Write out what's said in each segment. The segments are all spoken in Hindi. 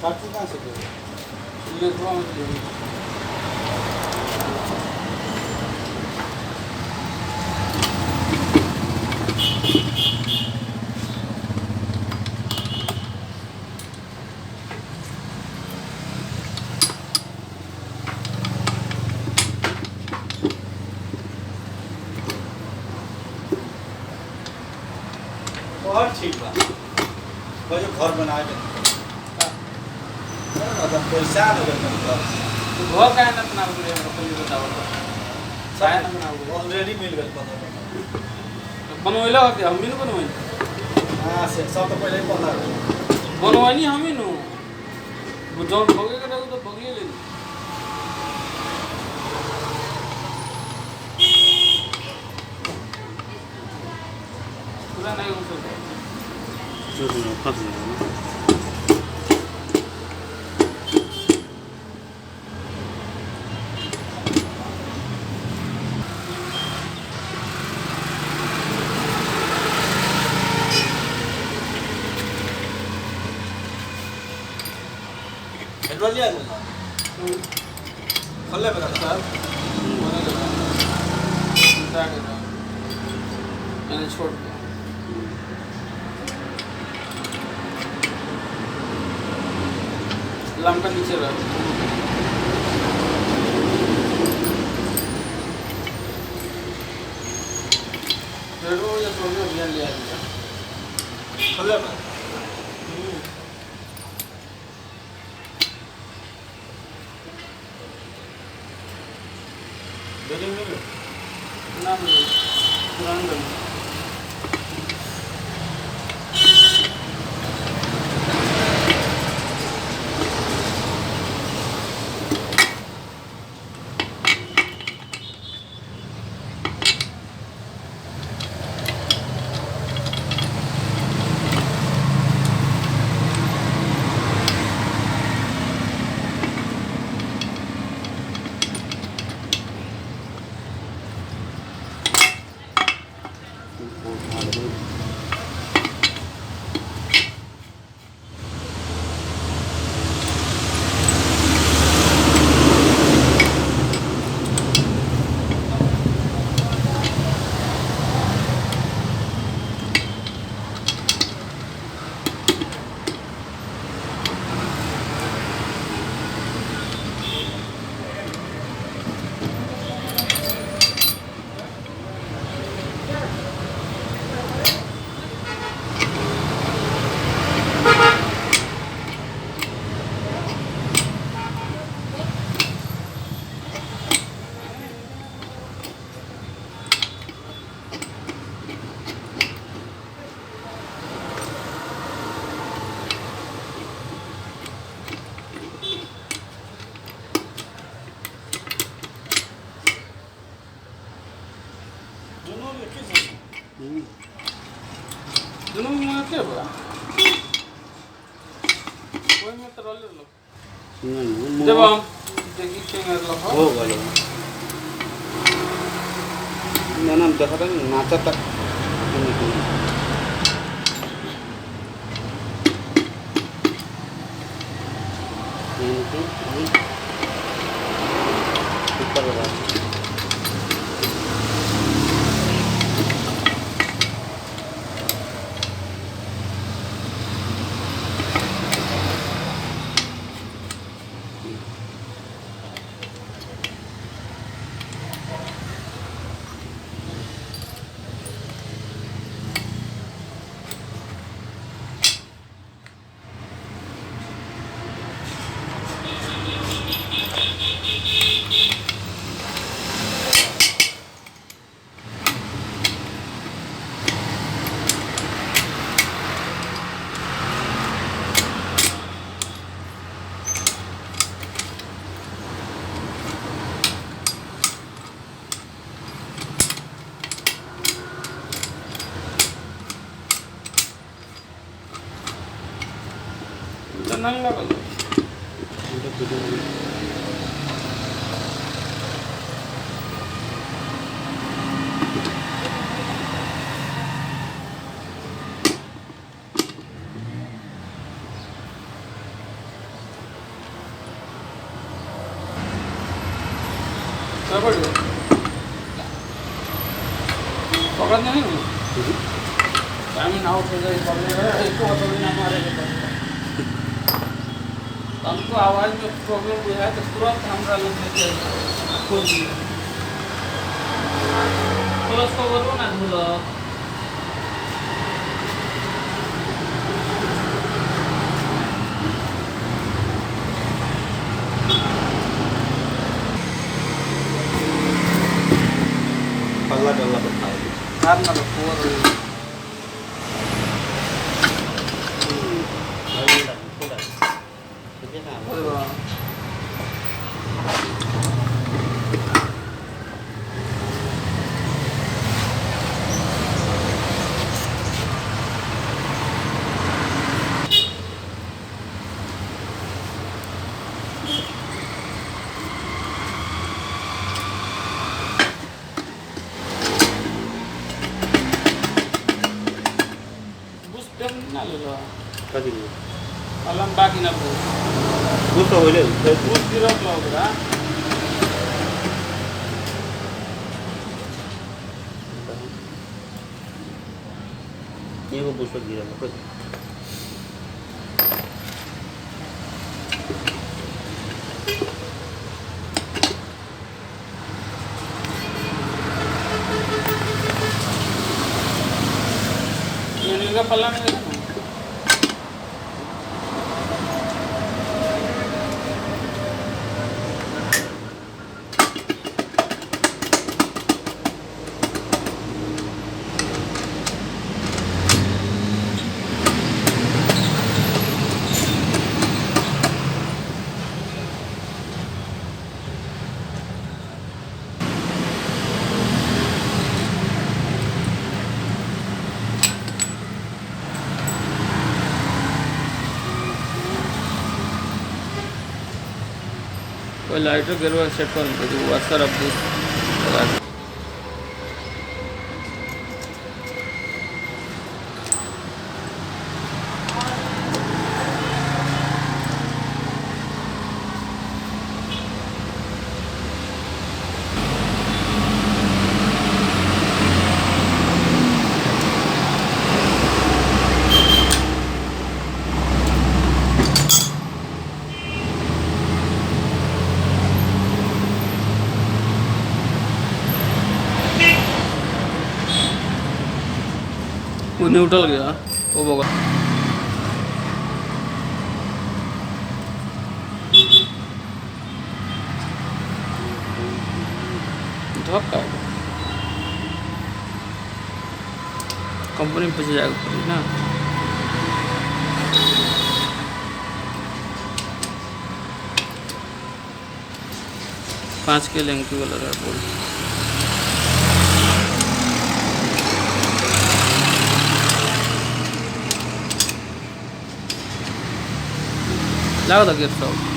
काटू कहाँ से ये थोड़ा मुझे और ठीक बा वो जो घर बनाए थे मतलब पैसा न लगे घर वो का ना बना बोले मेरे को ये बताओ काय ना बना बोले ऑलरेडी मिल गए पता बनवैला के हम भी बनवै हां से सब तो पहले ही पता है बनवैनी हम ही नु बुझौन भोगे के तो भोगिए ले पूरा नहीं हो सकता जो फंस गया एडवाइस लिया था फल्ले बता सर मैंने छोड़ दिया लंका नीचे रहा रेडो या सोने अभियान लिया था फल्ले बता बिल्डिंग में नाम पुराना दोनों में क्या हुआ कोई में तो रोल लो जब हम देखी के कर लो हो गया ना देखा था नाचा तक ऊपर लगा नंगा बोलो पकड़ नहीं टाइम आउट हो जाए इसको ना मारेगा हमको आवाज़ में प्रॉब्लम हुआ है तो तुरंत हमारा लोग खोल दिए प्लस को बोलो ना भूलो पल्ला डल्ला बताओ karenalepur bus dan nalo कति alam bagi na bus गुस्सा होइले bus dirok lo bra यहाँको पुष्प गिराको कति ini juga pelan ya कोई लाइटर गिरवा सेट कर दो वासर अब वो न्यूट्रल गया वो बगा धक्का कंपनी में पीछे जाएगा पूरी ना पाँच के लेंकी वाला है बोल लगा था गिफ्ट शॉप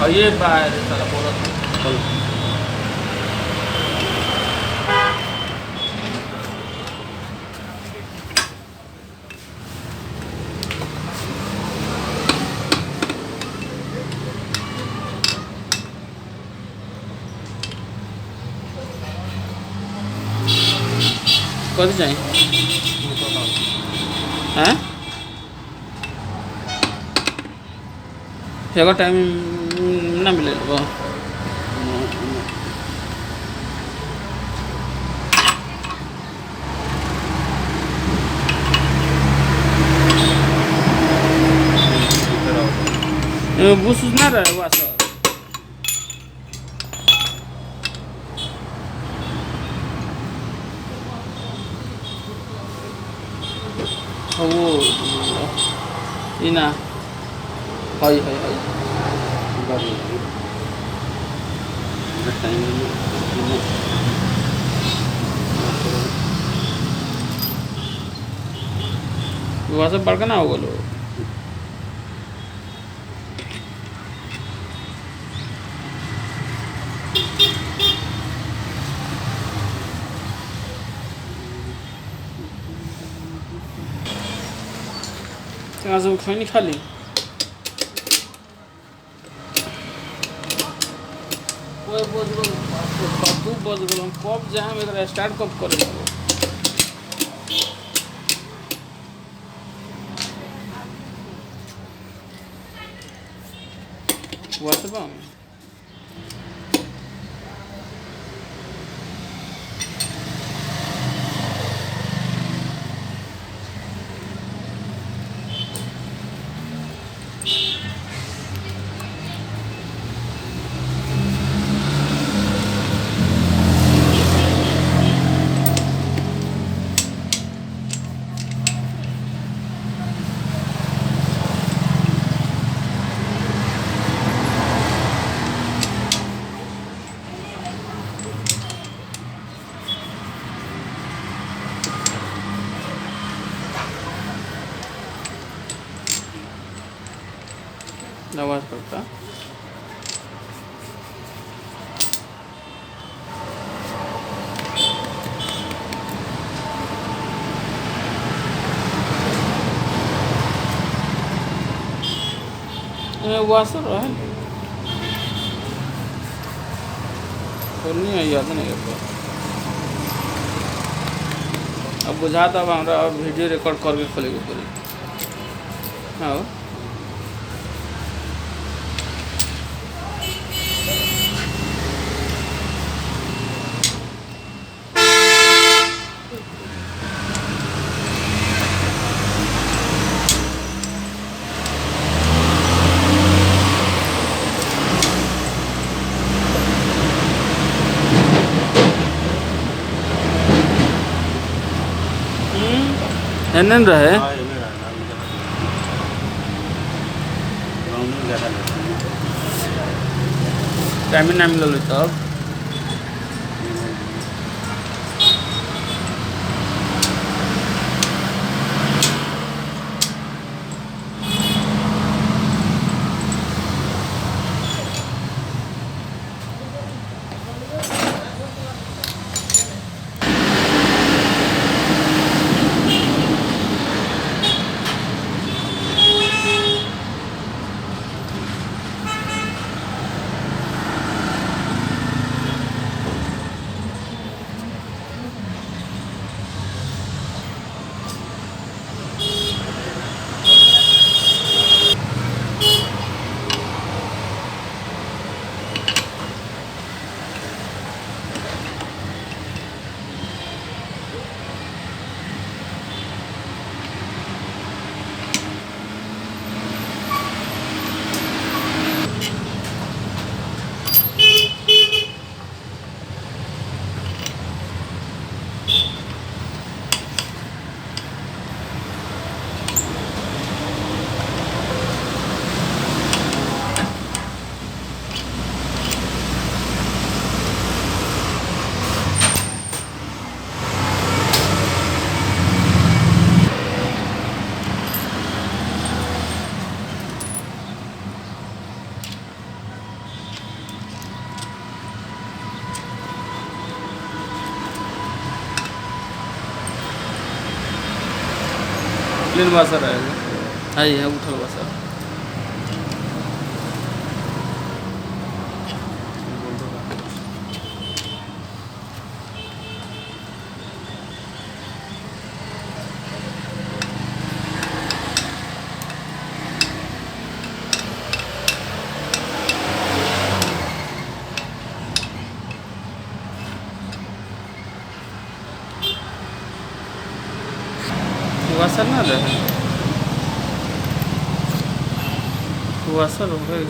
और ये बाहर साला बोला चल कथी चाहिए हैं एगो टाइम ना मिले वो बुस ना रहे वो सब वो इना हाय हाय हाय बारी टाइम वो सब बड़का ना हो गलो आज वो खानी खा ली बज गल कब जाम एक स्टार्ट कब करे व्हाट्सएप आवाज करता वासर है नहीं याद नहीं है अब बुझाता अब हमारा वीडियो रिकॉर्ड करके खोलेंगे पूरी हाँ एनन रहे टाइम ना मिलल तब प्लेन वाशर रहेगा। हाँ ये है उठल वाशर। वाशर ना रहे, वाशर हो गए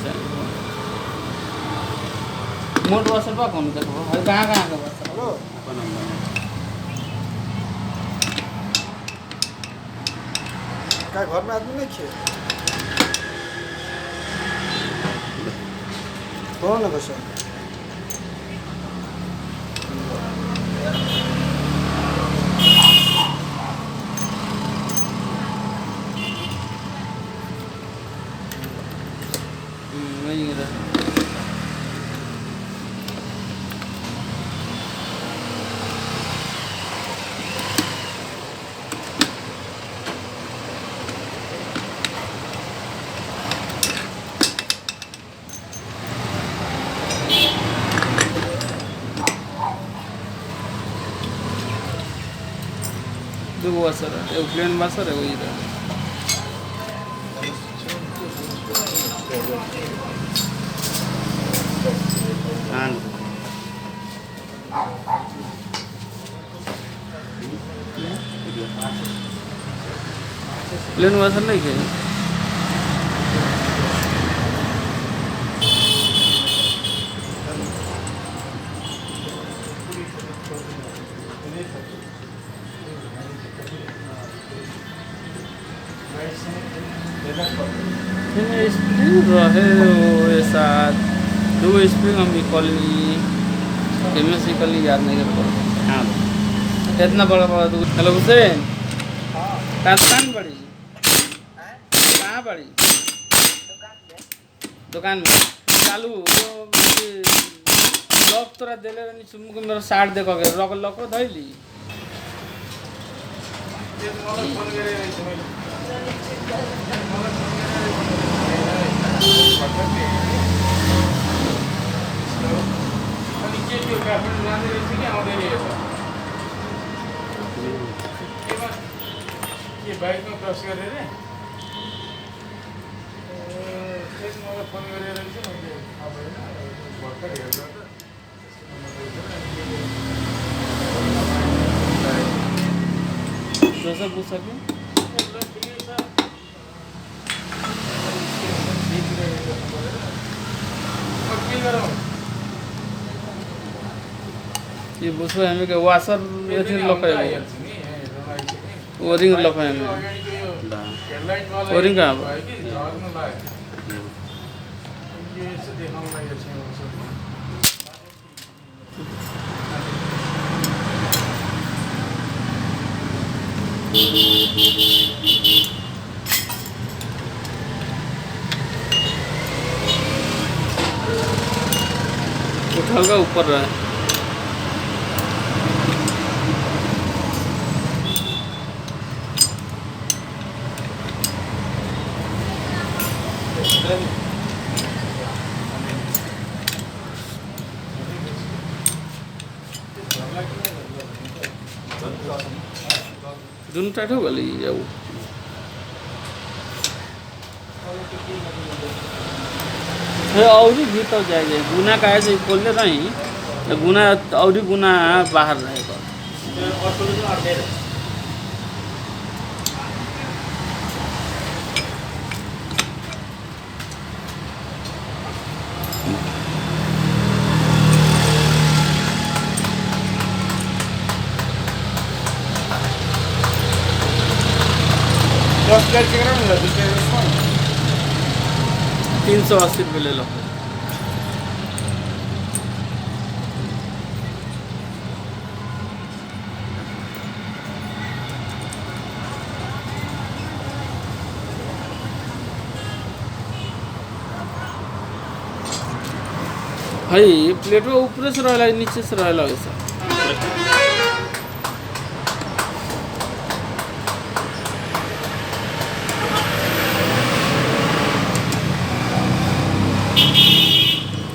मोट वाशर पा कौन देखो कहाँ कहाँ का वाशर। हेलो अपन नंबर क्या घर में आदमी नहीं खे कौन है बस वही रहे। दो वाशर है, एक प्लेन वाशर है वही रहे। हाँ प्लेन वाशर नहीं खे स्प्रिंग रहे वो साथ दो स्प्रिंग हम इक्वली केमिस्ट्रिकली याद नहीं कर पा हाँ इतना बड़ा बड़ा दूध। हेलो हुसैन कहाँ दुकान बड़ी कहाँ बड़ी दुकान में चालू वो लॉक तोरा देले रहनी सुमु के मेरा साठ देखो के लॉक धइली ये बाइक में क्रॉस गरेर एक मलाई फोन गरेर चाहिँ मैले अब हैन भर्खर हेर्दा तो सब पूछ सके ये बुझो हमें के वाशर एथि लकायो ओरिंग लकायो हमें ओरिंग कहाँ बा उठल का ऊपर रहा है दोनों टाइट हो गई जाऊ और भीतर जाएगा गुना का ऐसे खोलते नहीं तो गुना और गुना बाहर रहेगा दस हजार के ग्राम होला 380 रुपये ले लो भाई प्लेट में ऊपर से रहला नीचे से रहला वैसा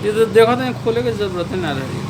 ये तो देखा था खोले की जरूरत ही ना रही।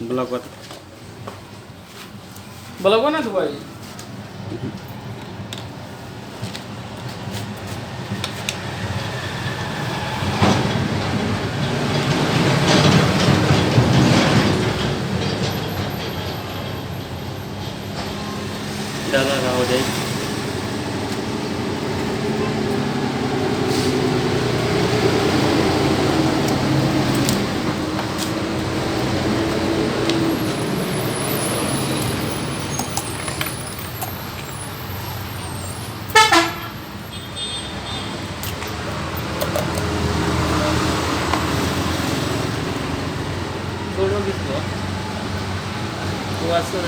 ब्लॉक होता बोला ना तू भाई ज़्यादा हो जाएगी। थोडं घेतलं तू असं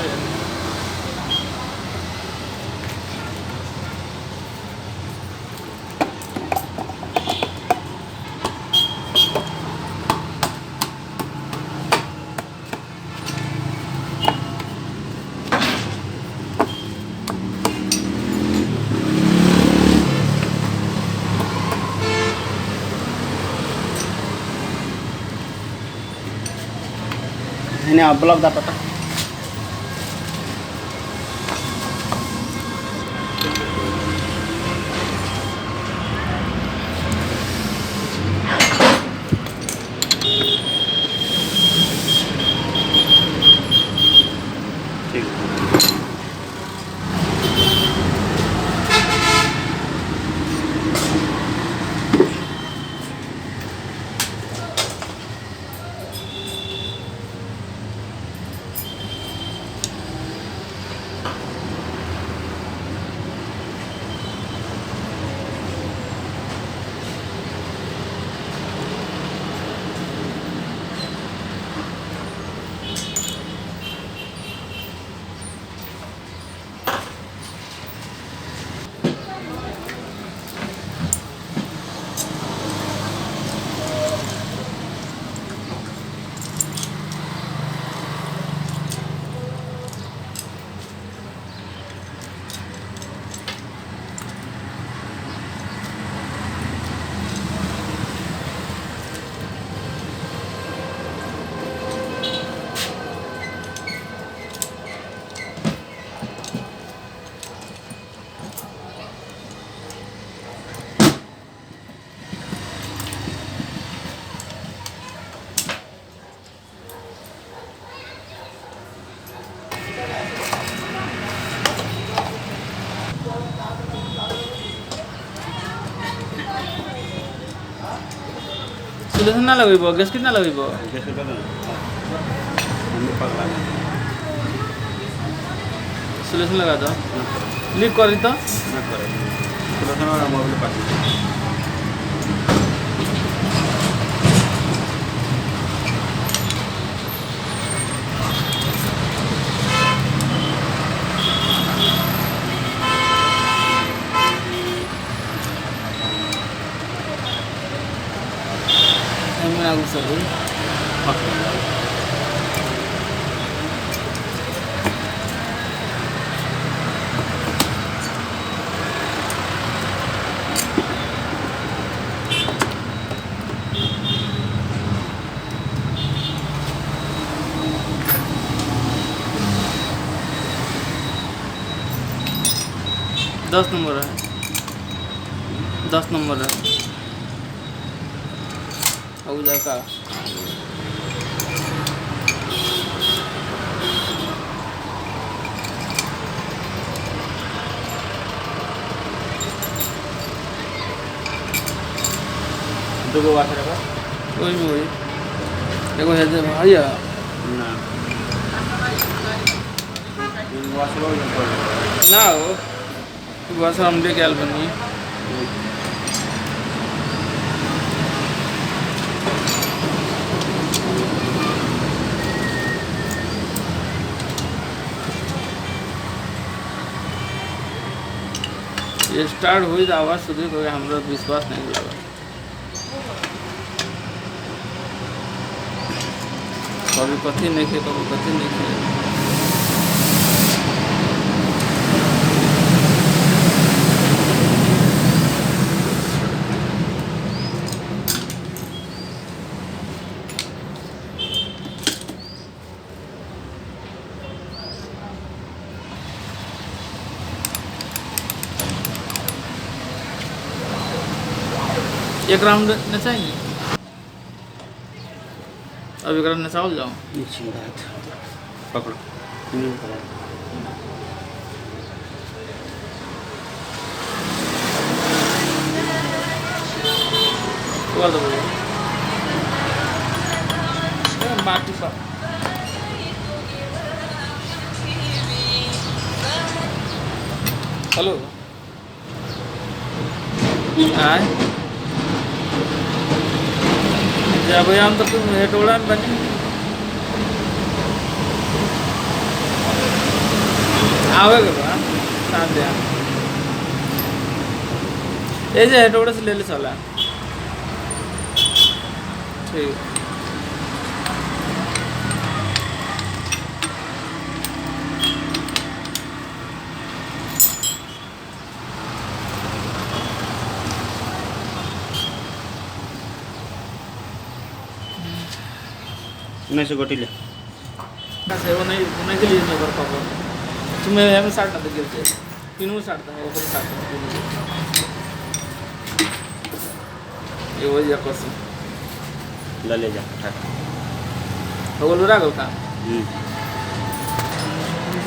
ini blok dapat tak? Solution ना लगेब गैस कितना लगेब सुलेशन लगा दो लीक करी तो मोबाइल पास में आगू सब दस नंबर है 10 नंबर है अब का दुगो वासर बा वही में वही एगो है जे भैया ना वासर हो ना हो बस हम लेके आल बनी ये स्टार्ट हुई तो आवाज़ सुधी तो हमरा विश्वास नहीं लगा कभी कथी नहीं खे कभी कथी नहीं खे एक राउंड नचाएंगे अब एक राउंड नचाओ जाओ नीचे बात पकड़ो नहीं पकड़ो कर दो माटी पर हेलो आए जब हम तो तुम हेटोड़ा में बनी आवेगा साथ दे ऐसे हेटोड़े से ले ले चला ठीक नहीं से गोटी ले से वो नहीं के लिए नहीं कर पाऊंगा तुम्हें हमें साठ ना गिरते तीनों साठ था वो साठ ये वही आपस ले ले जा हो बोल रहा का हम्म